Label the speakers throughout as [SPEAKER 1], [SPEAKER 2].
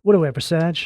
[SPEAKER 1] What do we have for Sag?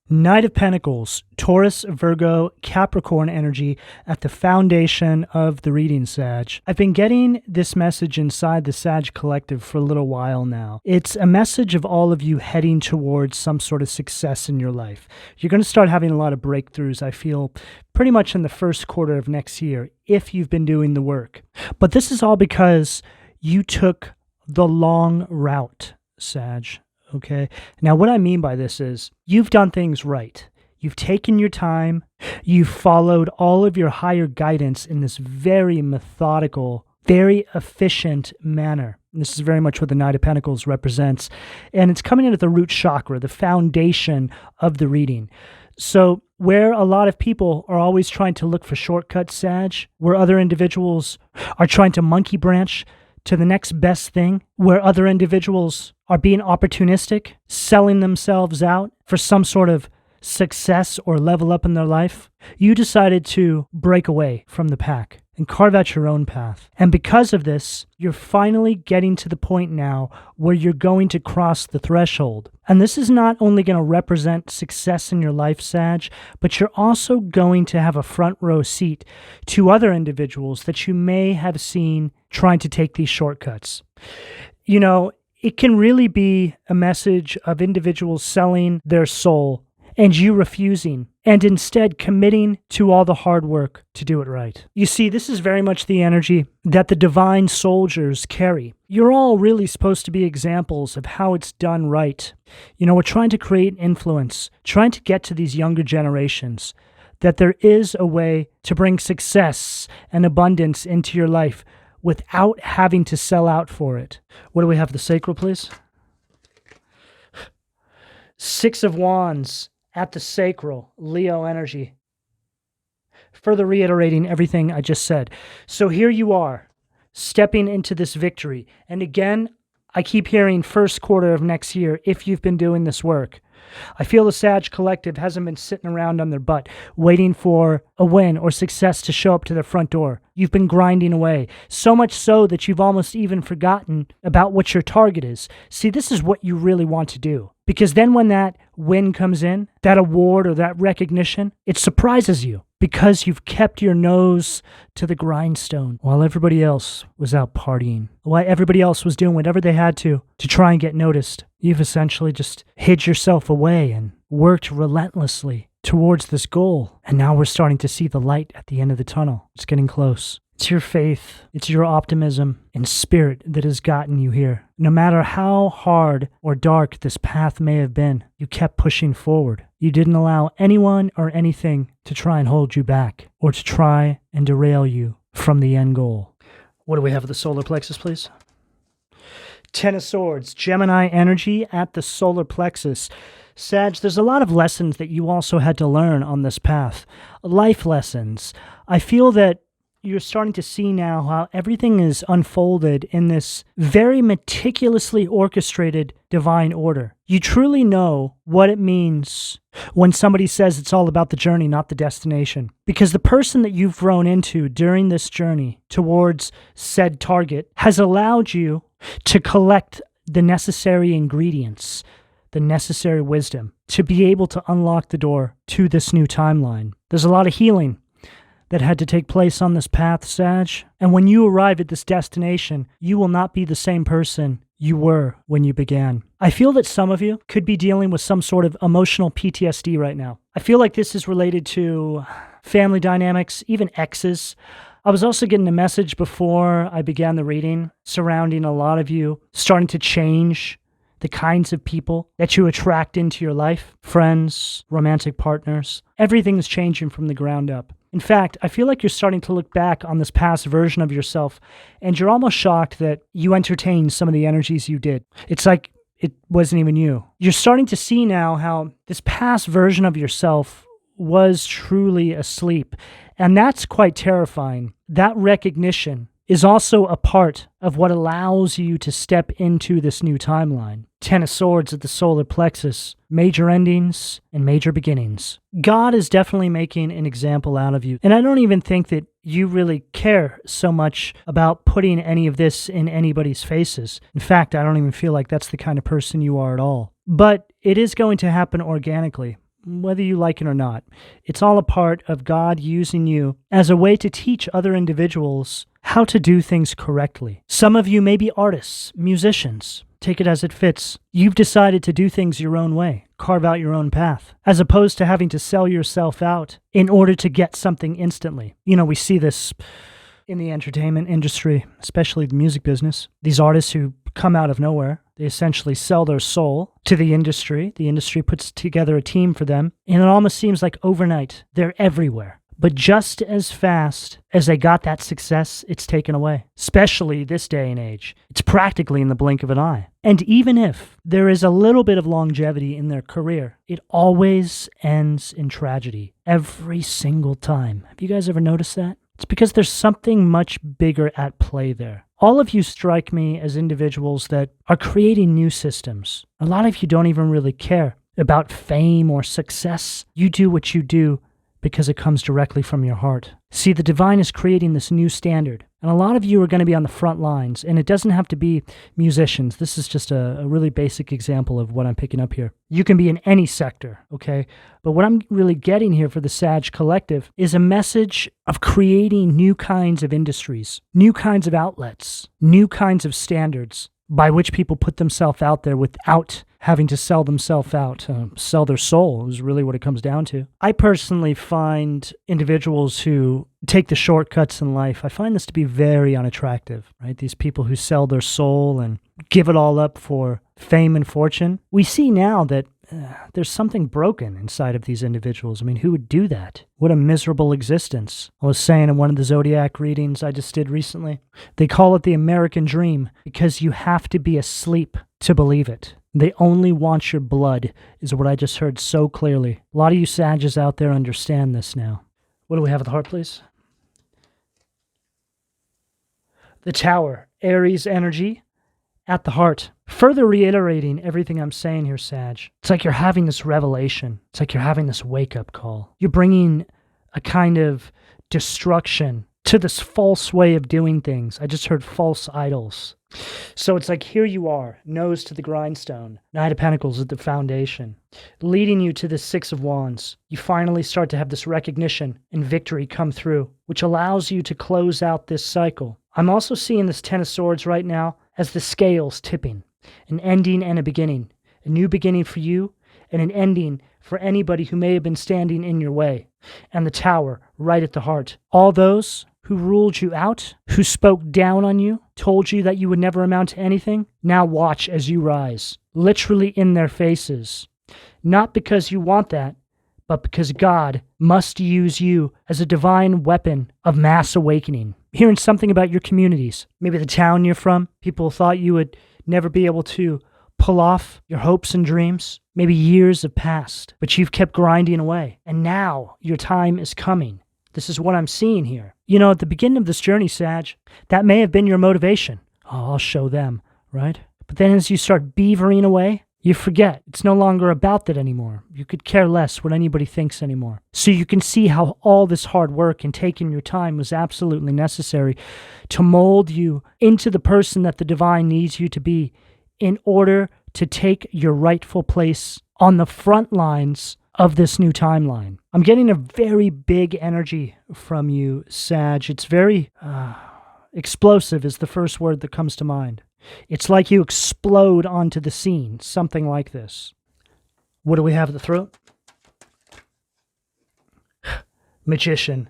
[SPEAKER 1] Knight of Pentacles, Taurus, Virgo, Capricorn energy at the foundation of the reading, Sag. I've been getting this message inside the Sag Collective for a little while now. It's a message of all of you heading towards some sort of success in your life. You're going to start having a lot of breakthroughs, I feel, pretty much in the first quarter of next year, if you've been doing the work. But this is all because you took the long route, Sag. Okay. Now, what I mean by this is you've done things right. You've taken your time. You've followed all of your higher guidance in this very methodical, very efficient manner. And this is very much what the Knight of Pentacles represents. And it's coming in at the root chakra, the foundation of the reading. So where a lot of people are always trying to look for shortcuts, Sag, where other individuals are trying to monkey branch to the next best thing, where other individuals are being opportunistic, selling themselves out for some sort of success or level up in their life, you decided to break away from the pack and carve out your own path. And because of this, you're finally getting to the point now where you're going to cross the threshold. And this is not only going to represent success in your life, Sag, but you're also going to have a front row seat to other individuals that you may have seen trying to take these shortcuts. You know, it can really be a message of individuals selling their soul and you refusing, and instead committing to all the hard work to do it right. You see, this is very much the energy that the divine soldiers carry. You're all really supposed to be examples of how it's done right. You know, we're trying to create influence, trying to get to these younger generations, that there is a way to bring success and abundance into your life without having to sell out for it. What do we have? The sacral, please. Six of Wands at the sacral, Leo energy. Further reiterating everything I just said. So here you are, stepping into this victory. And again, I keep hearing first quarter of next year if you've been doing this work. I feel the Sag Collective hasn't been sitting around on their butt waiting for a win or success to show up to their front door. You've been grinding away, so much so that you've almost even forgotten about what your target is. See, this is what you really want to do. Because then when that win comes in, that award or that recognition, it surprises you because you've kept your nose to the grindstone while everybody else was out partying. While everybody else was doing whatever they had to try and get noticed. You've essentially just hid yourself away and worked relentlessly towards this goal. And now we're starting to see the light at the end of the tunnel. It's getting close. It's your faith, it's your optimism and spirit that has gotten you here. No matter how hard or dark this path may have been, you kept pushing forward. You didn't allow anyone or anything to try and hold you back or to try and derail you from the end goal. What do we have at the solar plexus, please? Ten of Swords, Gemini energy at the solar plexus. Sag, there's a lot of lessons that you also had to learn on this path. Life lessons. I feel that you're starting to see now how everything is unfolded in this very meticulously orchestrated divine order. You truly know what it means when somebody says it's all about the journey, not the destination. Because the person that you've grown into during this journey towards said target has allowed you to collect the necessary ingredients, the necessary wisdom to be able to unlock the door to this new timeline. There's a lot of healing that had to take place on this path, Sag. And when you arrive at this destination, you will not be the same person you were when you began. I feel that some of you could be dealing with some sort of emotional PTSD right now. I feel like this is related to family dynamics, even exes. I was also getting a message before I began the reading surrounding a lot of you starting to change the kinds of people that you attract into your life, friends, romantic partners. Everything is changing from the ground up. In fact, I feel like you're starting to look back on this past version of yourself, and you're almost shocked that you entertained some of the energies you did. It's like it wasn't even you. You're starting to see now how this past version of yourself was truly asleep, and that's quite terrifying. That recognition is also a part of what allows you to step into this new timeline. Ten of Swords at the solar plexus, major endings and major beginnings. God is definitely making an example out of you. And I don't even think that you really care so much about putting any of this in anybody's faces. In fact, I don't even feel like that's the kind of person you are at all. But it is going to happen organically, whether you like it or not. It's all a part of God using you as a way to teach other individuals how to do things correctly. Some of you may be artists, musicians. Take it as it fits. You've decided to do things your own way, carve out your own path, as opposed to having to sell yourself out in order to get something instantly. You know, we see this in the entertainment industry, especially the music business. These artists who come out of nowhere, they essentially sell their soul to the industry. The industry puts together a team for them, and it almost seems like overnight, they're everywhere. But just as fast as they got that success, it's taken away. Especially this day and age. It's practically in the blink of an eye. And even if there is a little bit of longevity in their career, it always ends in tragedy. Every single time. Have you guys ever noticed that? It's because there's something much bigger at play there. All of you strike me as individuals that are creating new systems. A lot of you don't even really care about fame or success. You do what you do because it comes directly from your heart. See, the divine is creating this new standard, and a lot of you are going to be on the front lines, and it doesn't have to be musicians. This is just a really basic example of what I'm picking up here. You can be in any sector, okay? But what I'm really getting here for the Sag Collective is a message of creating new kinds of industries, new kinds of outlets, new kinds of standards by which people put themselves out there without having to sell themselves out, sell their soul is really what it comes down to. I personally find individuals who take the shortcuts in life, I find this to be very unattractive, right? These people who sell their soul and give it all up for fame and fortune. We see now that there's something broken inside of these individuals. I mean, who would do that? What a miserable existence. I was saying in one of the Zodiac readings I just did recently, they call it the American dream because you have to be asleep to believe it. They only want your blood, is what I just heard so clearly. A lot of you Sages out there understand this now. What do we have at the heart, please? The Tower, Aries energy at the heart. Further reiterating everything I'm saying here, Sag. It's like you're having this revelation. It's like you're having this wake-up call. You're bringing a kind of destruction to this false way of doing things. I just heard false idols. So it's like here you are, nose to the grindstone, Knight of Pentacles at the foundation, leading you to the Six of Wands. You finally start to have this recognition and victory come through, which allows you to close out this cycle. I'm also seeing this Ten of Swords right now as the scales tipping, an ending and a beginning, a new beginning for you and an ending for anybody who may have been standing in your way, and the Tower right at the heart. All those who ruled you out, who spoke down on you, told you that you would never amount to anything, now watch as you rise, literally in their faces. Not because you want that, but because God must use you as a divine weapon of mass awakening. Hearing something about your communities, maybe the town you're from, people thought you would never be able to pull off your hopes and dreams. Maybe years have passed, but you've kept grinding away, and now your time is coming. This is what I'm seeing here. You know, at the beginning of this journey, Sag, that may have been your motivation. Oh, I'll show them, right? But then as you start beavering away, you forget. It's no longer about that anymore. You could care less what anybody thinks anymore. So you can see how all this hard work and taking your time was absolutely necessary to mold you into the person that the divine needs you to be in order to take your rightful place on the front lines of this new timeline. I'm getting a very big energy from you, Sag. It's very explosive is the first word that comes to mind. It's like you explode onto the scene, something like this. What do we have at the throat? Magician.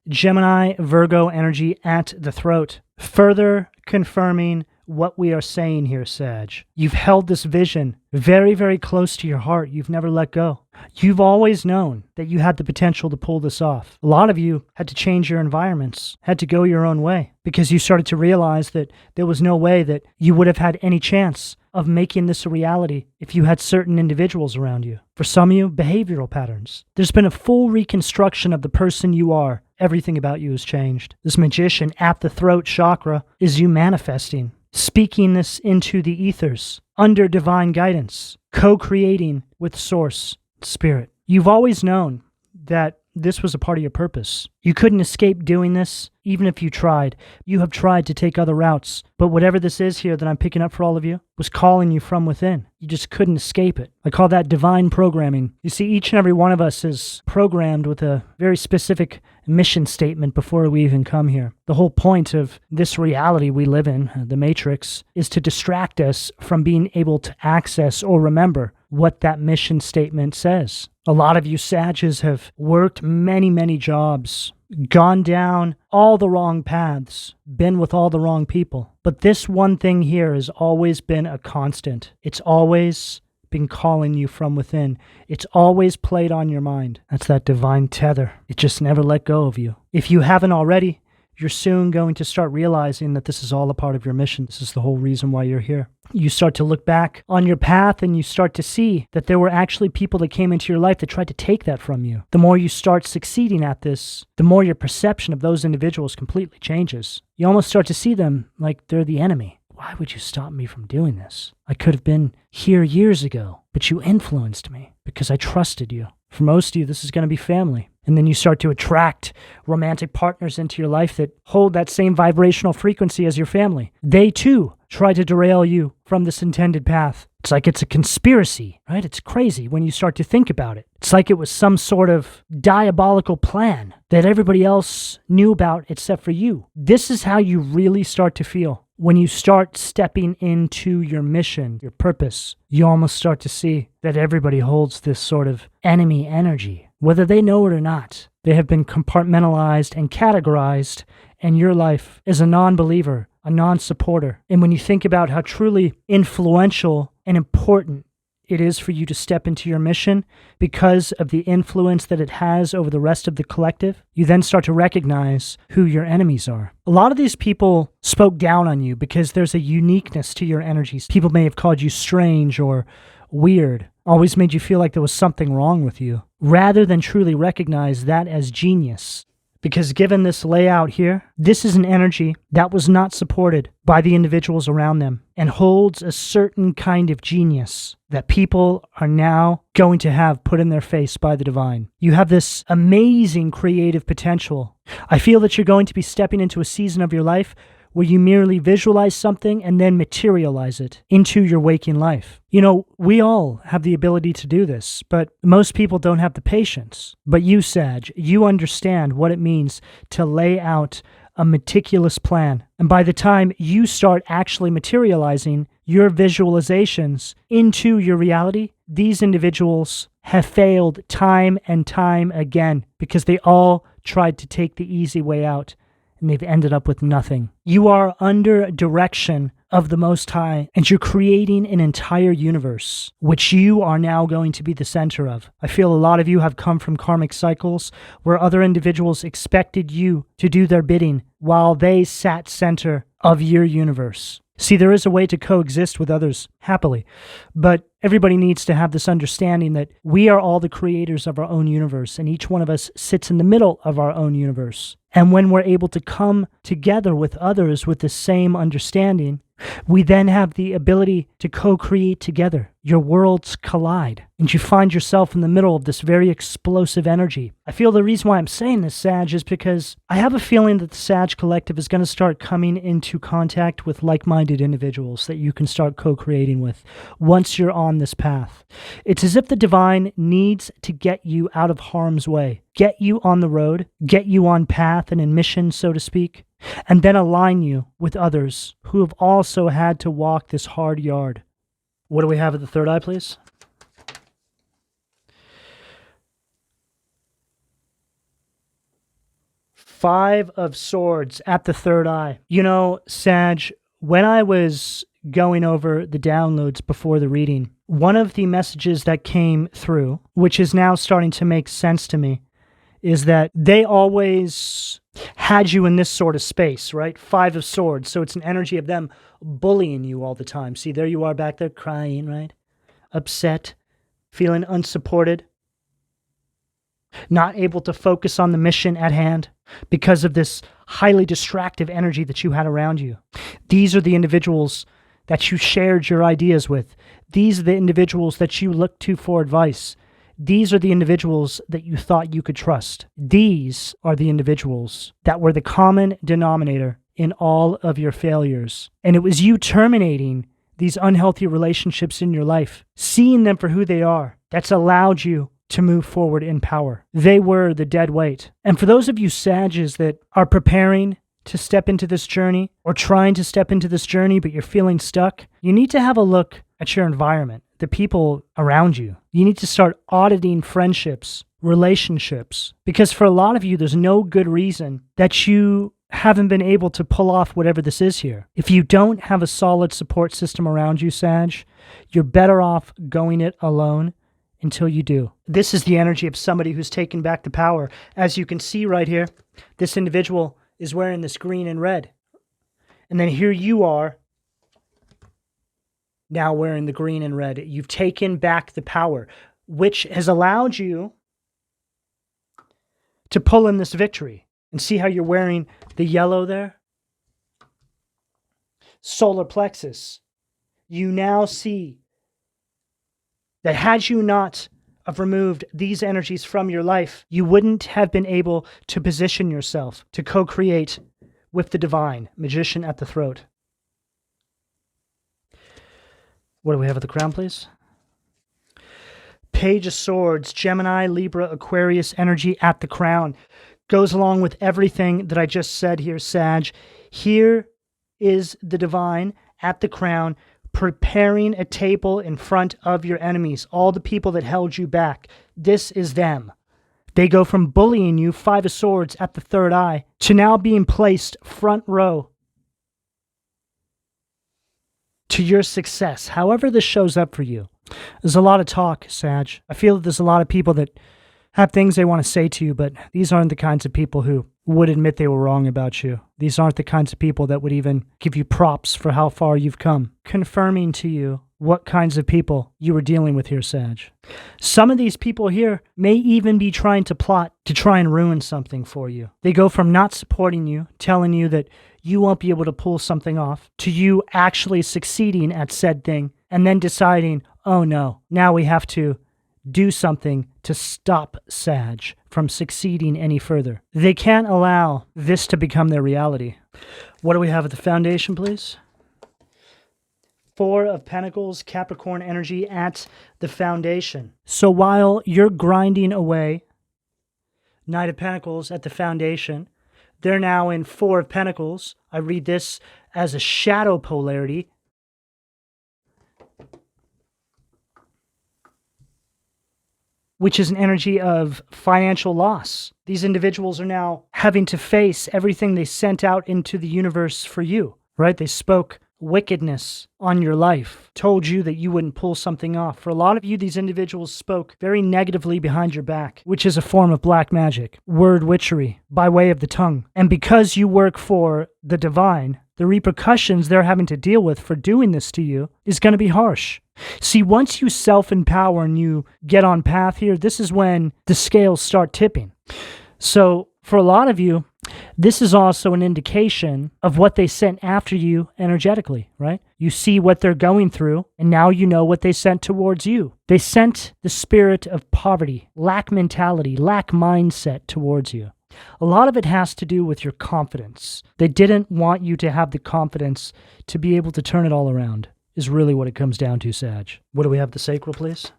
[SPEAKER 1] Gemini, Virgo energy at the throat. Further confirming what we are saying here, Sag. You've held this vision very, very close to your heart. You've never let go. You've always known that you had the potential to pull this off. A lot of you had to change your environments, had to go your own way, because you started to realize that there was no way that you would have had any chance of making this a reality if you had certain individuals around you. For some of you, behavioral patterns. There's been a full reconstruction of the person you are. Everything about you has changed. This Magician at the throat chakra is you manifesting, speaking this into the ethers, under divine guidance, co-creating with Source, Spirit. You've always known that this was a part of your purpose. You couldn't escape doing this, even if you tried. You have tried to take other routes, but whatever this is here that I'm picking up for all of you was calling you from within. You just couldn't escape it. I call that divine programming. You see, each and every one of us is programmed with a very specific mission statement before we even come here. The whole point of this reality we live in, the Matrix, is to distract us from being able to access or remember what that mission statement says. A lot of you Sages have worked many, many jobs, gone down all the wrong paths, been with all the wrong people. But this one thing here has always been a constant. It's always been calling you from within. It's always played on your mind. That's that divine tether. It just never let go of you. If you haven't already, you're soon going to start realizing that this is all a part of your mission. This is the whole reason why you're here. You start to look back on your path and you start to see that there were actually people that came into your life that tried to take that from you. The more you start succeeding at this, the more your perception of those individuals completely changes. You almost start to see them like they're the enemy. Why would you stop me from doing this? I could have been here years ago, but you influenced me because I trusted you. For most of you, this is going to be family. And then you start to attract romantic partners into your life that hold that same vibrational frequency as your family. They too try to derail you from this intended path. It's like it's a conspiracy, right? It's crazy when you start to think about it. It's like it was some sort of diabolical plan that everybody else knew about except for you. This is how you really start to feel. When you start stepping into your mission, your purpose, you almost start to see that everybody holds this sort of enemy energy. Whether they know it or not, they have been compartmentalized and categorized, and your life is a non-believer, a non-supporter. And when you think about how truly influential and important it is for you to step into your mission because of the influence that it has over the rest of the collective, you then start to recognize who your enemies are. A lot of these people spoke down on you because there's a uniqueness to your energies. People may have called you strange or weird, always made you feel like there was something wrong with you, rather than truly recognize that as genius. Because given this layout here, this is an energy that was not supported by the individuals around them and holds a certain kind of genius that people are now going to have put in their face by the divine. You have this amazing creative potential. I feel that you're going to be stepping into a season of your life where you merely visualize something and then materialize it into your waking life. You know, we all have the ability to do this, but most people don't have the patience. But you, Sag, you understand what it means to lay out a meticulous plan. And by the time you start actually materializing your visualizations into your reality, these individuals have failed time and time again because they all tried to take the easy way out. And they've ended up with nothing. You are under direction of the Most High, and you're creating an entire universe, which you are now going to be the center of. I feel a lot of you have come from karmic cycles where other individuals expected you to do their bidding while they sat center of your universe. See, there is a way to coexist with others happily, but everybody needs to have this understanding that we are all the creators of our own universe, and each one of us sits in the middle of our own universe. And when we're able to come together with others with the same understanding, we then have the ability to co-create together. Your worlds collide, and you find yourself in the middle of this very explosive energy. I feel the reason why I'm saying this, Sag, is because I have a feeling that the Sag Collective is going to start coming into contact with like-minded individuals that you can start co-creating with once you're on this path. It's as if the divine needs to get you out of harm's way, get you on the road, get you on path and in mission, so to speak, and then align you with others who have also had to walk this hard yard. What do we have at the third eye, please? Five of Swords at the third eye. You know, Sag, when I was going over the downloads before the reading, one of the messages that came through, which is now starting to make sense to me, is that they always had you in this sort of space, right? Five of Swords. So it's an energy of them bullying you all the time. See, there you are back there crying, right? Upset, feeling unsupported, not able to focus on the mission at hand because of this highly distractive energy that you had around you. These are the individuals that you shared your ideas with. These are the individuals that you looked to for advice. these are the individuals that you thought you could trust. These are the individuals that were the common denominator in all of your failures. And it was you terminating these unhealthy relationships in your life, seeing them for who they are, that's allowed you to move forward in power. They were the dead weight. And for those of you Sages that are preparing to step into this journey or trying to step into this journey, but you're feeling stuck, you need to have a look at your environment, the people around you. You need to start auditing friendships, relationships, because for a lot of you, there's no good reason that you haven't been able to pull off whatever this is here. If you don't have a solid support system around you, Sag, you're better off going it alone until you do. This is the energy of somebody who's taken back the power. As you can see right here, this individual is wearing this green and red. And then here you are now wearing the green and red. You've taken back the power, which has allowed you to pull in this victory. And see how you're wearing the yellow there? Solar plexus. You now see that had you not have removed these energies from your life, you wouldn't have been able to position yourself to co-create with the divine, magician at the throat. What do we have at the crown, please? Page of Swords, Gemini, Libra, Aquarius energy at the crown. Goes along with everything that I just said here, Sag. Here is the divine at the crown, preparing a table in front of your enemies, all the people that held you back. This is them. They go from bullying you, Five of Swords at the third eye, to now being placed front row to your success, however this shows up for you. There's a lot of talk, Sag. I feel that there's a lot of people that have things they want to say to you, but these aren't the kinds of people who would admit they were wrong about you. These aren't the kinds of people that would even give you props for how far you've come, confirming to you what kinds of people you were dealing with here, Sag. Some of these people here may even be trying to plot to try and ruin something for you. They go from not supporting you, telling you that you won't be able to pull something off, to you actually succeeding at said thing, and then deciding, oh no, now we have to do something to stop Sag from succeeding any further. They can't allow this to become their reality. What do we have at the foundation, please? Four of Pentacles, Capricorn energy at the foundation. So while you're grinding away, Knight of Pentacles at the foundation, they're now in Four of Pentacles. I read this as a shadow polarity. Which is an energy of financial loss. These individuals are now having to face everything they sent out into the universe for you, right? They spoke wickedness on your life, told you that you wouldn't pull something off. For a lot of you, these individuals spoke very negatively behind your back, which is a form of black magic, word witchery, by way of the tongue. And because you work for the divine, the repercussions they're having to deal with for doing this to you is going to be harsh. See, once you self-empower and you get on path here, this is when the scales start tipping. So for a lot of you, this is also an indication of what they sent after you energetically, right? You see what they're going through, and now you know what they sent towards you. They sent the spirit of poverty, lack mentality, lack mindset towards you. A lot of it has to do with your confidence. They didn't want you to have the confidence to be able to turn it all around, is really what it comes down to, Sag. What do we have at the sacral, please?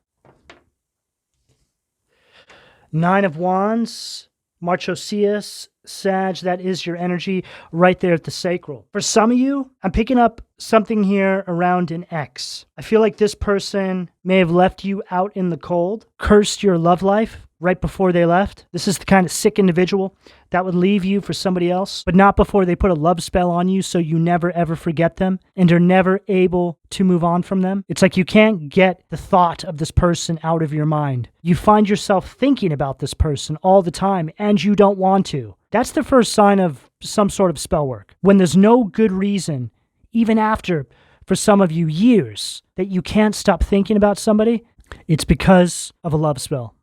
[SPEAKER 1] Nine of Wands, Marchosius, Sag, that is your energy right there at the sacral. For some of you, I'm picking up something here around an ex. I feel like this person may have left you out in the cold, cursed your love life right before they left. This is the kind of sick individual that would leave you for somebody else, but not before they put a love spell on you so you never ever forget them and are never able to move on from them. It's like you can't get the thought of this person out of your mind. You find yourself thinking about this person all the time and you don't want to. That's the first sign of some sort of spell work. When there's no good reason, even after, for some of you, years, that you can't stop thinking about somebody, it's because of a love spell.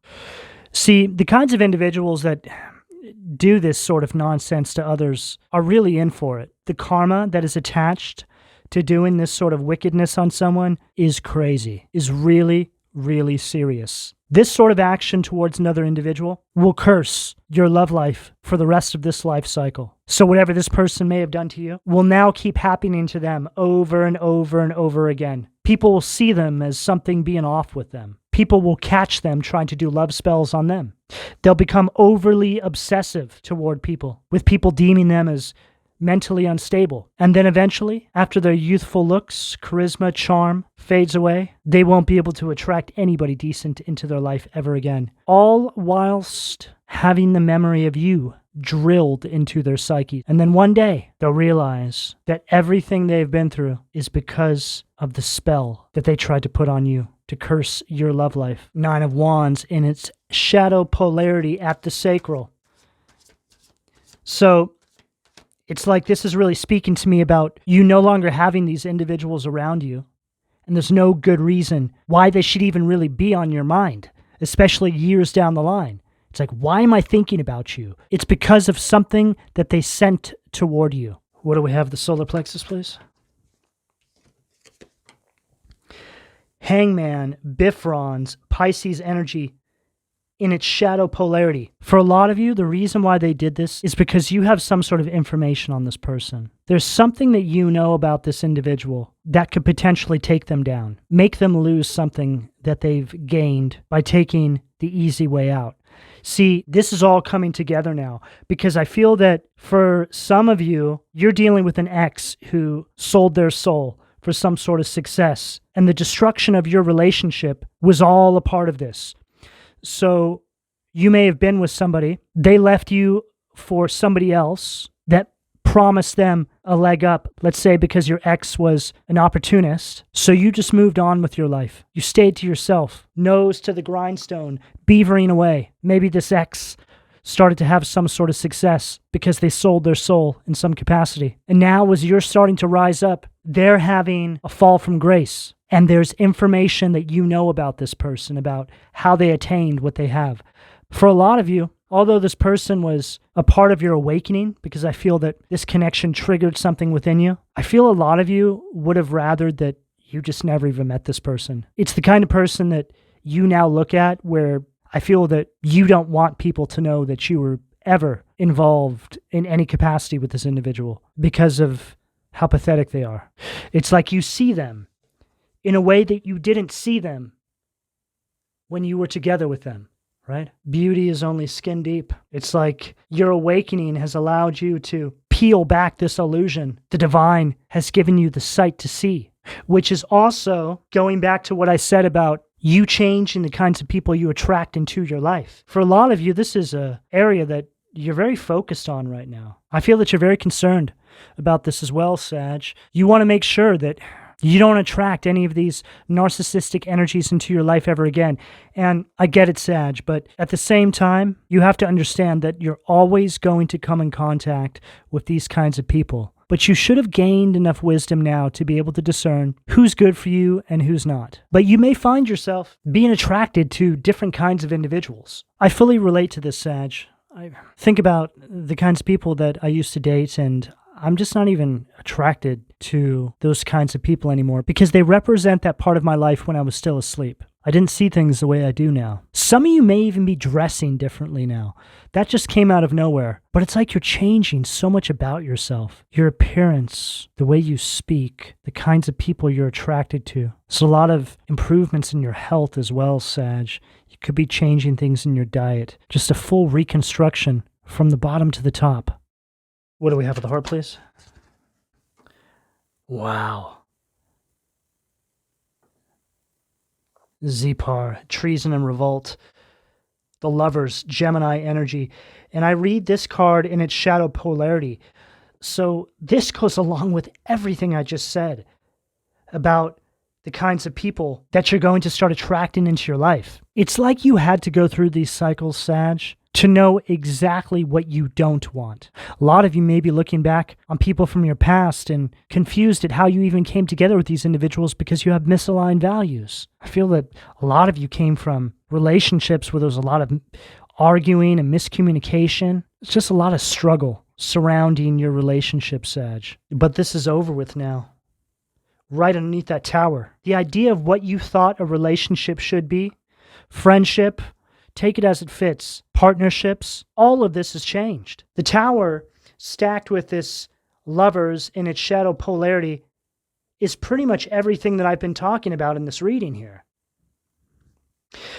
[SPEAKER 1] See, the kinds of individuals that do this sort of nonsense to others are really in for it. The karma that is attached to doing this sort of wickedness on someone is crazy, is really, really serious. This sort of action towards another individual will curse your love life for the rest of this life cycle. So whatever this person may have done to you will now keep happening to them over and over and over again. People will see them as something being off with them. People will catch them trying to do love spells on them. They'll become overly obsessive toward people, with people deeming them as mentally unstable. And then eventually, after their youthful looks, charisma, charm fades away, they won't be able to attract anybody decent into their life ever again. All whilst having the memory of you drilled into their psyche. And then one day, they'll realize that everything they've been through is because of the spell that they tried to put on you to curse your love life. 9 of Wands in its shadow polarity at the sacral. So it's like this is really speaking to me about you no longer having these individuals around you, and there's no good reason why they should even really be on your mind, especially years down the line. It's like, why am I thinking about you? It's because of something that they sent toward you. What do we have? The solar plexus, please. Hangman, Bifrons, Pisces energy in its shadow polarity. For a lot of you, the reason why they did this is because you have some sort of information on this person. There's something that you know about this individual that could potentially take them down, make them lose something that they've gained by taking the easy way out. See, this is all coming together now because I feel that for some of you, you're dealing with an ex who sold their soul for some sort of success, and the destruction of your relationship was all a part of this. So you may have been with somebody, they left you for somebody else that promised them a leg up, let's say because your ex was an opportunist. So you just moved on with your life. You stayed to yourself, nose to the grindstone, beavering away. Maybe this ex started to have some sort of success because they sold their soul in some capacity. And now as you're starting to rise up, they're having a fall from grace. And there's information that you know about this person, about how they attained what they have. For a lot of you, although this person was a part of your awakening, because I feel that this connection triggered something within you, I feel a lot of you would have rathered that you just never even met this person. It's the kind of person that you now look at where I feel that you don't want people to know that you were ever involved in any capacity with this individual because of how pathetic they are. It's like you see them in a way that you didn't see them when you were together with them, right? Beauty is only skin deep. It's like your awakening has allowed you to peel back this illusion. The divine has given you the sight to see, which is also going back to what I said about you changing the kinds of people you attract into your life. For a lot of you, this is an area that you're very focused on right now. I feel that you're very concerned about this as well, Sag. You want to make sure that you don't attract any of these narcissistic energies into your life ever again. And I get it, Sag, but at the same time, you have to understand that you're always going to come in contact with these kinds of people. But you should have gained enough wisdom now to be able to discern who's good for you and who's not. But you may find yourself being attracted to different kinds of individuals. I fully relate to this, Sag. I think about the kinds of people that I used to date, and I'm just not even attracted to those kinds of people anymore because they represent that part of my life when I was still asleep. I didn't see things the way I do now. Some of you may even be dressing differently now. That just came out of nowhere. But it's like you're changing so much about yourself. Your appearance, the way you speak, the kinds of people you're attracted to. There's a lot of improvements in your health as well, Sag. You could be changing things in your diet. Just a full reconstruction from the bottom to the top. What do we have at the heart, please? Wow. Zepar, treason and revolt. The lovers, Gemini energy. And I read this card in its shadow polarity. So this goes along with everything I just said about the kinds of people that you're going to start attracting into your life. It's like you had to go through these cycles, Sag, to know exactly what you don't want. A lot of you may be looking back on people from your past and confused at how you even came together with these individuals because you have misaligned values. I feel that a lot of you came from relationships where there was a lot of arguing and miscommunication. It's just a lot of struggle surrounding your relationship, Sag. But this is over with now. right underneath that tower. The idea of what you thought a relationship should be, friendship, take it as it fits, partnerships, all of this has changed. The tower, stacked with this lovers in its shadow polarity, is pretty much everything that I've been talking about in this reading here.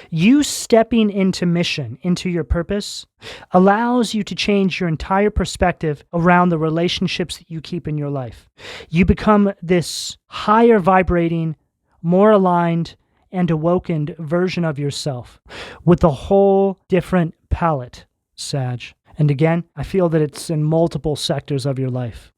[SPEAKER 1] You stepping into mission, into your purpose, allows you to change your entire perspective around the relationships that you keep in your life. You become this higher vibrating, more aligned, and awakened version of yourself with a whole different palette, Sag. And again, I feel that it's in multiple sectors of your life.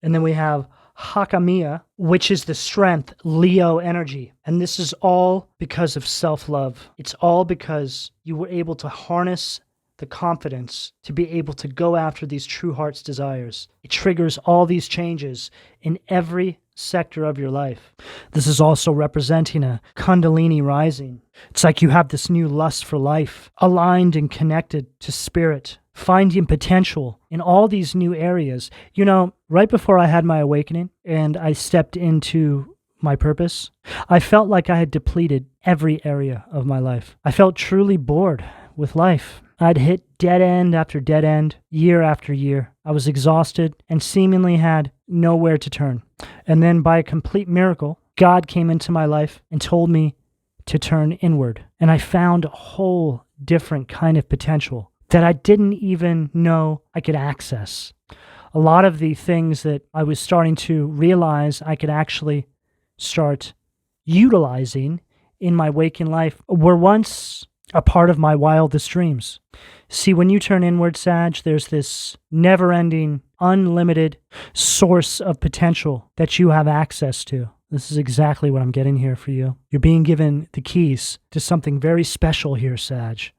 [SPEAKER 1] And then we have Hakamiya, which is the strength, Leo energy. And this is all because of self-love. It's all because you were able to harness the confidence to be able to go after these true heart's desires. It triggers all these changes in every sector of your life. This is also representing a Kundalini rising. It's like you have this new lust for life, aligned and connected to spirit, finding potential in all these new areas. You know, right before I had my awakening and I stepped into my purpose, I felt like I had depleted every area of my life. I felt truly bored with life. I'd hit dead end after dead end, year after year. I was exhausted and seemingly had nowhere to turn. And then by a complete miracle, God came into my life and told me to turn inward. And I found a whole different kind of potential that I didn't even know I could access. A lot of the things that I was starting to realize I could actually start utilizing in my waking life were once a part of my wildest dreams. See, when you turn inward, Sag, there's this never-ending, unlimited source of potential that you have access to. This is exactly what I'm getting here for you. You're being given the keys to something very special here, Sag.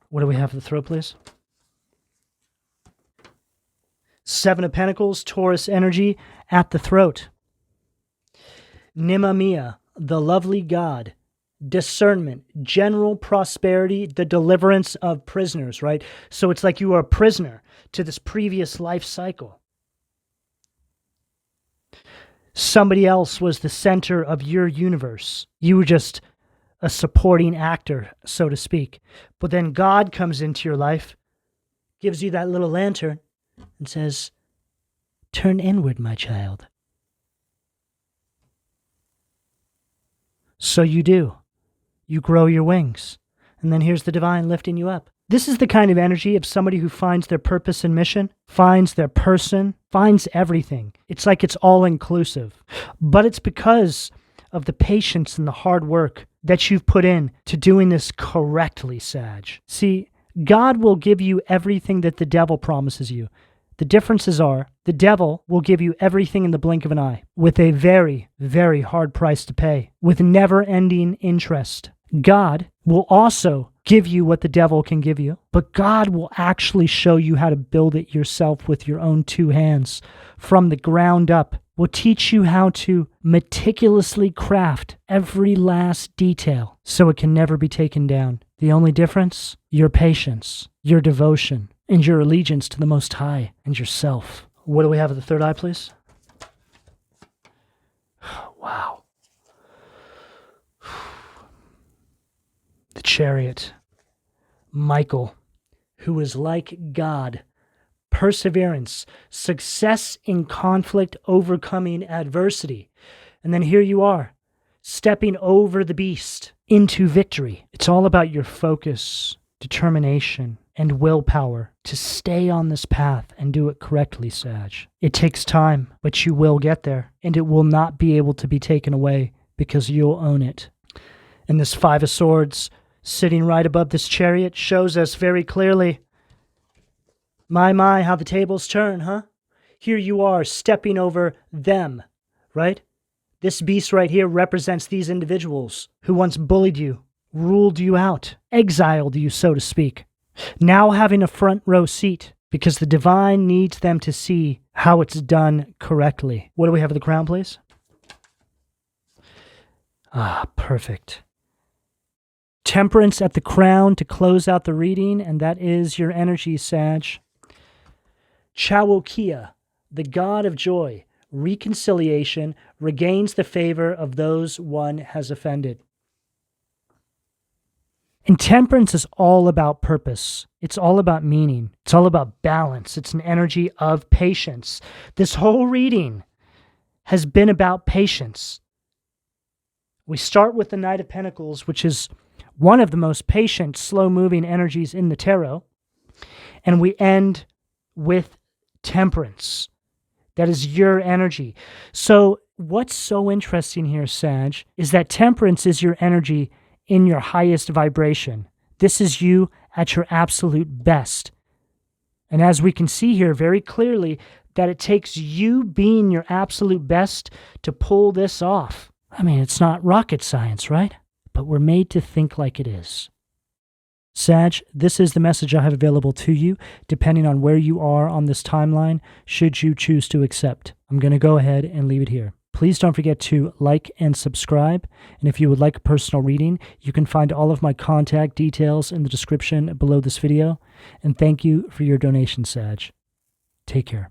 [SPEAKER 1] What do we have for the throat, please? Seven of Pentacles, Taurus energy at the throat. Nimamiya, the lovely god. Discernment, general prosperity, the deliverance of prisoners, right? So it's like you are a prisoner to this previous life cycle. Somebody else was the center of your universe. You were just a supporting actor, so to speak. But then God comes into your life, gives you that little lantern, and says, "Turn inward, my child." So you do. You grow your wings. And then here's the divine lifting you up. This is the kind of energy of somebody who finds their purpose and mission, finds their person, finds everything. It's like it's all inclusive. But it's because of the patience and the hard work that you've put in to doing this correctly, Sag. See, God will give you everything that the devil promises you. The differences are, the devil will give you everything in the blink of an eye, with a very, very hard price to pay, with never-ending interest. God will also give you what the devil can give you, but God will actually show you how to build it yourself with your own two hands, from the ground up. Will teach you how to meticulously craft every last detail so it can never be taken down. The only difference? Your patience, your devotion, and your allegiance to the Most High and yourself. What do we have at the third eye, please? Wow. The Chariot. Michael, who is like God. Perseverance, success in conflict, overcoming adversity. And then here you are, stepping over the beast into victory. It's all about your focus, determination, and willpower to stay on this path and do it correctly, Sag. It takes time, but you will get there, and it will not be able to be taken away because you'll own it. And this Five of Swords sitting right above this Chariot shows us very clearly, my, how the tables turn, huh? Here you are stepping over them, right? This beast right here represents these individuals who once bullied you, ruled you out, exiled you, so to speak. Now having a front row seat because the divine needs them to see how it's done correctly. What do we have at the crown, please? Ah, perfect. Temperance at the crown to close out the reading, and that is your energy, Sag. Chawokia, the god of joy, reconciliation, regains the favor of those one has offended. And temperance is all about purpose. It's all about meaning. It's all about balance. It's an energy of patience. This whole reading has been about patience. We start with the Knight of Pentacles, which is one of the most patient, slow-moving energies in the tarot. And we end with temperance. That is your energy. So what's so interesting here, Sag, is that temperance is your energy in your highest vibration. This is you at your absolute best. And as we can see here very clearly, that it takes you being your absolute best to pull this off. I mean, it's not rocket science, right? But we're made to think like it is. Sag, this is the message I have available to you, depending on where you are on this timeline, should you choose to accept. I'm going to go ahead and leave it here. Please don't forget to like and subscribe. And if you would like a personal reading, you can find all of my contact details in the description below this video. And thank you for your donation, Sag. Take care.